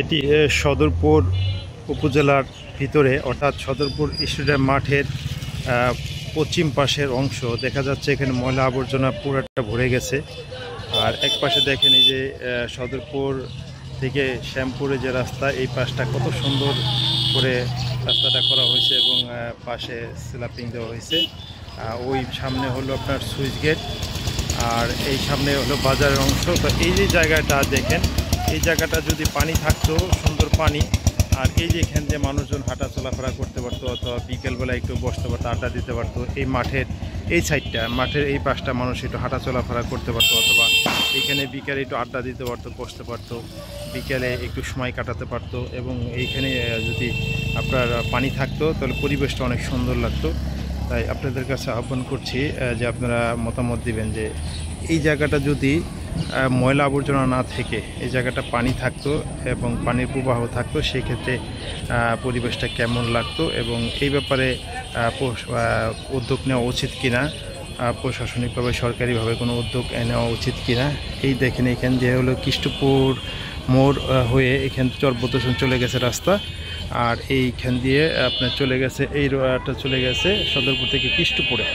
এটি সদরপুর উপজেলার ভিতরে, অর্থাৎ সদরপুর স্টেডিয়াম মাঠের পশ্চিম পাশের অংশ দেখা যাচ্ছে। এখানে ময়লা আবর্জনা পুরোটা ভরে গেছে। আর এক পাশে দেখেন এই যে সদরপুর থেকে শ্যামপুরে যে রাস্তা, এই পাশটা কত সুন্দর করে রাস্তাটা করা হয়েছে এবং পাশে স্ল্যাপিং দেওয়া হয়েছে। ওই সামনে হলো আপনার সুইচ গেট, আর এই সামনে হলো বাজারের অংশ। তো এই যে জায়গাটা দেখেন, এই জায়গাটা যদি পানি থাকতো, সুন্দর পানি, আর এই যে এখান দিয়ে মানুষজন হাঁটা চলাফেরা করতে পারতো, অথবা বিকেলবেলা একটু বসতে পারতো, আড্ডা দিতে পারতো। এই মাঠের এই সাইডটা, মাঠের এই পাশটা মানুষ একটু হাঁটা চলাফেরা করতে পারতো, অথবা এইখানে বিকেলে একটু আড্ডা দিতে পারতো, বসতে পারতো, বিকেলে একটু সময় কাটাতে পারতো। এবং এইখানে যদি আপনার পানি থাকতো তাহলে পরিবেশটা অনেক সুন্দর লাগতো। তাই আপনাদের কাছে আহ্বান করছি যে আপনারা মতামত দিবেন যে এই জায়গাটা যদি ময়লা আবর্জনা না থেকে এই জায়গাটা পানি থাকতো এবং পানির প্রবাহ থাকতো, সেই ক্ষেত্রে পরিবেশটা কেমন লাগতো, এবং এই ব্যাপারে উদ্যোগ নেওয়া উচিত কিনা, প্রশাসনিকভাবে সরকারিভাবে কোনো উদ্যোগ নেওয়া উচিত কিনা। এই দেখেন এখান দিয়ে হলো কৃষ্ণপুর মোড় হয়ে এখান চরবদ্দর্শন চলে গেছে রাস্তা, আর এইখান দিয়ে আপনার চলে গেছে, এই রোডটা চলে গেছে সদরপুর থেকে কৃষ্ণপুরে।